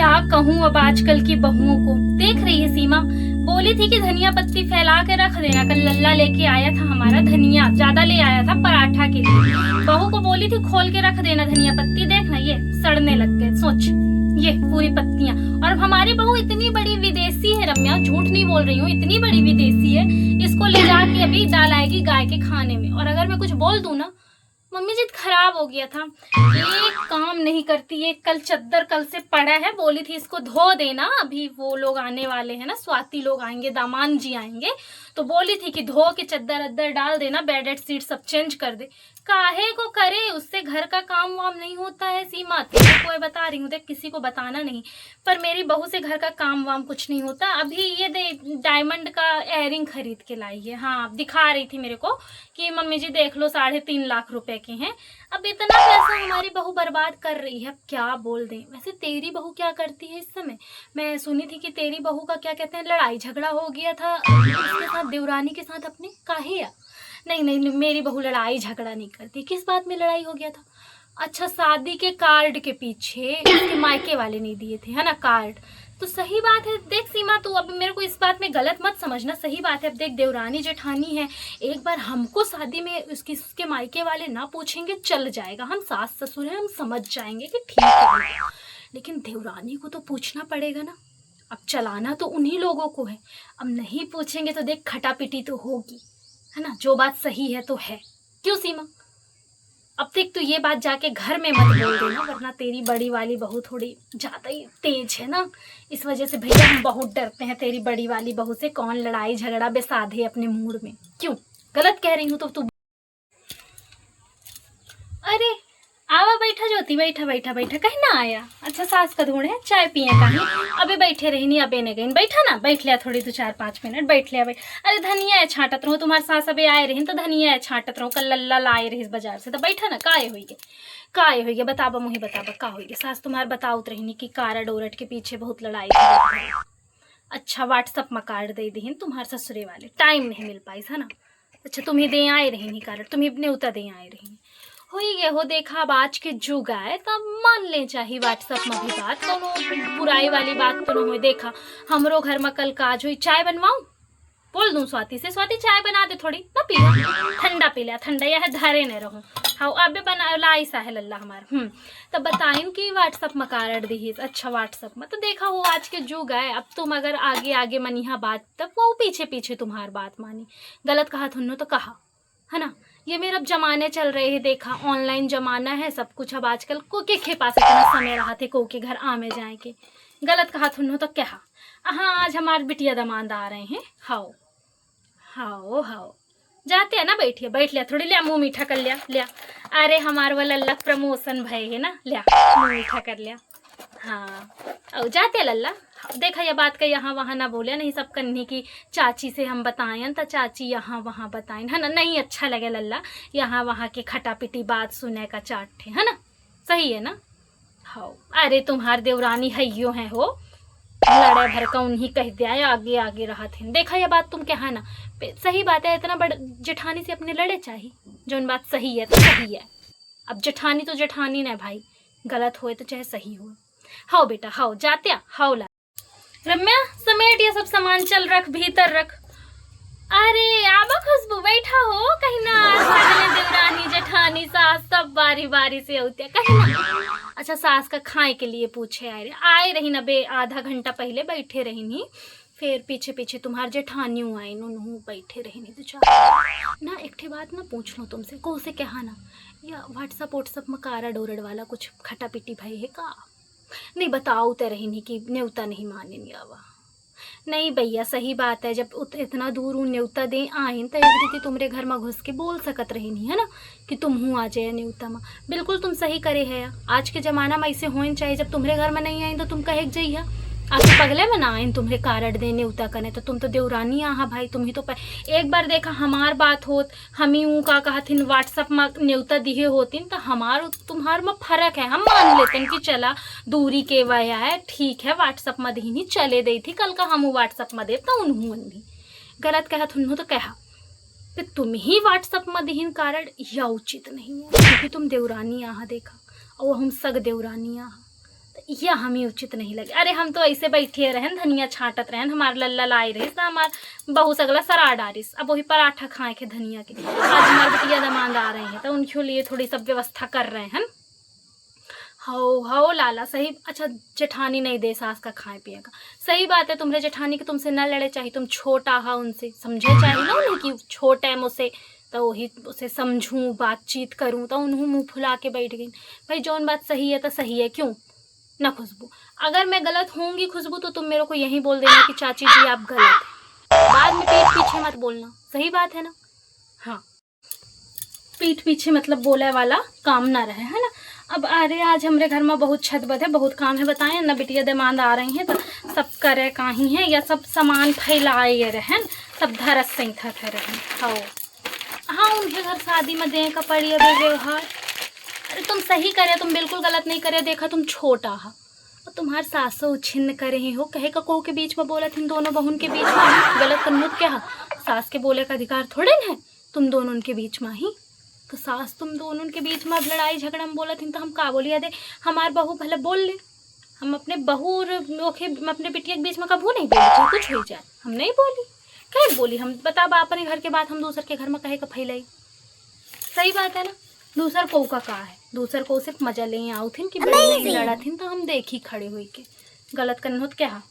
क्या कहूँ अब आजकल की बहुओं को। देख रही है सीमा, बोली थी कि धनिया पत्ती फैला के रख देना। कल लल्ला लेके आया था हमारा धनिया, ज्यादा ले आया था पराठा के लिए। बहू को बोली थी खोल के रख देना धनिया पत्ती, देखना ये सड़ने लग गए। सोच, ये पूरी पत्तियां। और अब हमारी बहू इतनी बड़ी विदेशी है रम्या, झूठ नहीं बोल रही हूँ, इतनी बड़ी विदेशी है। इसको ले जाके अभी डालाएगी गाय के खाने में। और अगर मैं कुछ बोल दूं ना, मम्मी जी खराब हो गया था, एक काम नहीं करती। ये कल चद्दर कल से पड़ा है, बोली थी इसको धो देना। अभी वो लोग आने वाले हैं ना, स्वाति लोग आएंगे, दामान जी आएंगे, तो बोली थी कि धो के चद्दर अद्दर डाल देना, बेड शीट सब चेंज कर दे। काहे को करे, उससे घर का काम वाम नहीं होता है सीमा। तेरे को बता रही हूँ, देख किसी को बताना नहीं, पर मेरी बहू से घर का काम वाम कुछ नहीं होता। अभी ये दे डायमंड का एयरिंग खरीद के लाई है। हाँ, दिखा रही थी मेरे को कि मम्मी जी देख लो 3.5 लाख रुपए के हैं। अब इतना पैसा हमारी बहू बर्बाद कर रही है, अब क्या बोल दें। वैसे तेरी बहू क्या करती है इस समय? मैं सुनी थी कि तेरी बहू का क्या कहते हैं, लड़ाई झगड़ा हो गया था इसके साथ, देवरानी के साथ अपने। काहे या? नहीं नहीं, मेरी बहू लड़ाई झगड़ा नहीं करती। किस बात में लड़ाई हो गया था? अच्छा, शादी के कार्ड के पीछे उसके मायके वाले नहीं दिए थे, है ना, कार्ड। तो सही बात है। देख सीमा, तू अब मेरे को इस बात में गलत मत समझना, सही बात है। अब देख, देवरानी जेठानी है, एक बार हमको शादी में उसके मायके वाले ना पूछेंगे चल जाएगा। हम सास ससुर हैं, हम समझ जाएंगे कि ठीक है, लेकिन देवरानी को तो पूछना पड़ेगा ना। अब चलाना तो उन्हीं लोगों को है। अब नहीं पूछेंगे तो देख खटापिटी तो होगी, है ना। जो बात सही है तो है, क्यों सीमा? अब देख, तो ये बात जाके घर में मत बोल देना, वरना तेरी बड़ी वाली बहू थोड़ी ज्यादा ही तेज है ना। इस वजह से भैया हम बहुत डरते हैं तेरी बड़ी वाली बहू से। कौन लड़ाई झगड़ा बेसाधे अपने मूड में। क्यों गलत कह रही हूँ तो तू? अरे आवा, बैठा ज्योति, बैठा बैठा बैठा। कहीं ना आया? अच्छा, सास का ढूंढ है, चाय पिए कहीं? अबे बैठे रही नहीं, अबे ने गई। बैठा ना, बैठ लिया थोड़ी 2-4-5 मिनट बैठ लिया। बैठ। अरे धनिया है छाटत रहो, तुम्हारे सास अबे आए रही तो धनिया है छाटत रहो। कल लल्ला लाए रही बाजार से, तो बैठा ना। काहे हुई गे, काहे हुई गे, बताबा मुझे, बताबा का हुई गे। सास तुम्हारे बताउत रही नहीं कि कारड ओरट के पीछे बहुत लड़ाई थी। अच्छा, व्हाट्सअप में कार्ड दे दी तुम्हारे ससुरे वाले, टाइम नहीं मिल पाई है ना। अच्छा, तुम्हें दे आए रही नहीं कार्ड, तुम्हें अपने उतर दे आए रही हो ही गए हो। देखा, अब आज के जुग आए तब मान ले चाहिए व्हाट्सअप में भी बात, कोनो बुराई वाली बात तो न हो। देखा, हमरो घर में कल काज हुई, चाय बनवाऊं? बोल दूं स्वाति से, स्वाति चाय बना दे थोड़ी ना, पिया ठंडा पी लिया, ठंडा या है धारे न रहूं। हाँ, अबे बना लाई सा है लल्ला हमार। तब बताइन कि व्हाट्सअप में कार्ड दी। अच्छा, व्हाट्सअप में तो देखा हो, आज के जुग आए। अब तुम अगर आगे आगे मनिहा बात, तब वो पीछे पीछे तुम्हार बात मानी। गलत कहा तुमने तो कहा, है ना। ये मेरा जमाने चल रहे हैं, देखा ऑनलाइन जमाना है सब कुछ। अब आजकल को के पास इतना समय रहा थे को के घर आमे जाए के। गलत कहा तुमने तो कहा। हाँ, आज हमारे बिटिया दमाद आ रहे हैं। हाओ हाओ हाओ, जाते हैं ना, बैठिए, बैठ लिया थोड़ी, लिया मुंह मीठा कर लिया, लिया। अरे हमारे वाला लल्ला प्रमोशन भय है ना, लिया मुंह मीठा कर लिया। हाँ, और जाते लल्ला। देखा, यह बात का यहाँ वहाँ ना बोले, नहीं सब कन्नी की चाची से हम बताएं तो चाची यहाँ वहाँ बताएं, है ना। नहीं अच्छा लगे लल्ला यहाँ वहाँ के खटा पिटी बात सुने का चाट है ना। सही है ना। हाँ, अरे तुम्हार देवरानी हैयो है हो, लड़े भर का उन्हीं कह दिया, आगे आगे रहा थे। देखा, यह बात तुम कहा ना, सही बात है। इतना बड़ा जेठानी से अपने लड़े चाहिए, जो बात सही है तो सही है। अब जेठानी तो जेठानी ना भाई, गलत होए तो चाहे सही हो। हाओ बेटा, हाओ, जाते हाओ ला। रम्या, समेट ये सब सामान, चल रख भीतर रख। अरे आबा खुशबू, बैठा हो कहीं ना। देवरानी जेठानी सास सब बारी बारी से होते कहीं ना। अच्छा, सास का खाए के लिए पूछे आए रही ना बे, आधा घंटा पहले बैठे रही नहीं, फिर पीछे पीछे तुम्हारे जेठानी आई, उन्होंने बैठे रही नहीं तो चाह ना। एक बात ना पूछ लो तुमसे, को से कहा ना, या व्हाट्सअप में कारा डोरड वाला कुछ खटा पिटी भाई है का? नहीं बताओ तो रही नहीं कि न्योता नहीं माने नहीं आवा। नहीं भैया, सही बात है, जब इतना दूर हूँ न्योता दे आइन तो एक रीति तुम्हारे घर में घुस के बोल सकत रही नहीं, है ना, कि तुम हूँ आ जाए न्योता में। बिल्कुल तुम सही करे है। आज के ज़माना में ऐसे होने चाहिए, जब तुम्हारे घर में नहीं आई तो तुम कहे जाइए आपके पगले में ना आइन तुम्हारे कारड देने उता करने, तो तुम तो देवरानी आहा भाई, तुम ही तो एक बार देखा हमार बात होत, हम ही का कहथिन व्हाट्सअप में न्योता दिए होतीन तो हमार तुम्हार में फर्क है। हम मान लेते कि चला दूरी के वजह है, ठीक है, व्हाट्सअप में दी चले दी थी, कल का हम व्हाट्सअप में दे तो उन्होंने भी गलत कहा तुन्हों तो कहा कि तुम ही व्हाट्सअप में दीन कारण यह उचित नहीं है, क्योंकि तुम देवरानी आहा देखा, और हम सग देवरानी आहा। तो यह हमें उचित नहीं लगे। अरे हम तो ऐसे बैठे रहन, धनिया छाटत रहन, हमार लल्ला लाई रही तो हमार बहू सगला सरा डारिस, अब वही पराठा खाए के धनिया के। आज हमारे बिटिया दमांद आ रहे हैं तो उनके लिए थोड़ी सब व्यवस्था कर रहे हैं। हाओ लाला सही। अच्छा जेठानी नहीं दे सास का खाए पिए का, सही बात है। तुम्हारे जेठानी के तुमसे न लड़े चाहिए, तुम छोटा हा उनसे, समझे चाहिए ना उन्हें कि छोटा है मुझसे, तो वही उसे समझूं बातचीत करूं, तो उन्होंने मुँह फुला के बैठ गई। भाई जौन बात सही है तो सही है, क्यों ना खुशबू। अगर मैं गलत होंगी खुशबू तो तुम मेरे को यही बोल देना कि चाची जी आप गलत है, बाद में पीठ पीछे मत बोलना, सही बात है ना। हाँ, पीठ पीछे मतलब बोले वाला काम ना रहे, है ना। अब अरे आज हमारे घर में बहुत छत बद है, बहुत काम है, बताएं ना बिटिया दमांद आ रही हैं तो सब करे काही है या सब सामान फैलाए रहन, सब धरस से था रहन। हाँ उनके घर शादी में दे कपड़ी व्यवहार। अरे तुम सही करे, तुम बिल्कुल गलत नहीं करे, देखा तुम छोटा हा और तुम्हार सासो छिन्न करे ही हो, कहे कको के बीच में बोला थी, दोनों बहन के बीच में गलत करने क्या, सास के बोले का अधिकार थोड़े न है तुम दोनों के बीच में ही। तो सास तुम दोनों के बीच में अब लड़ाई झगड़ा में बोला थी तो हम का बोलिए दे, हमार बहू भले बोल ले, हम अपने बहू अपने बिटिया के बीच में कभू नहीं बोली, चाहे कुछ हो जाए हम नहीं बोली, कहे बोली हम बता अपने घर के बात हम दूसर के घर में कहे का फैलाई, सही बात है ना। दूसर को का है, दूसर को सिर्फ मजा ले आओ थी कि लड़ा थी तो हम देखी खड़े हुई के गलत करने हो तो क्या।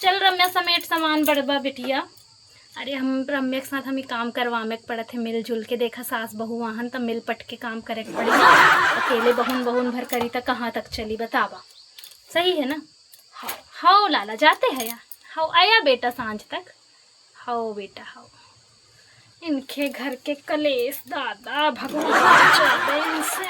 चल रम्या समेट सामान बड़बा बिटिया। अरे हम रम्या के साथ हमें काम करवामे के पड़े थे मिलजुल के, देखा सास बहू वाहन तो मिल पट के काम करे के पड़ी ना, अकेले बहुन भर करी तो कहाँ तक चली बतावा, सही है ना। हाओ लाला जाते हैं यार, हाओ आया बेटा सांझ तक, हाओ बेटा हाओ। इनके घर के कलेश दादा भगवान इनसे।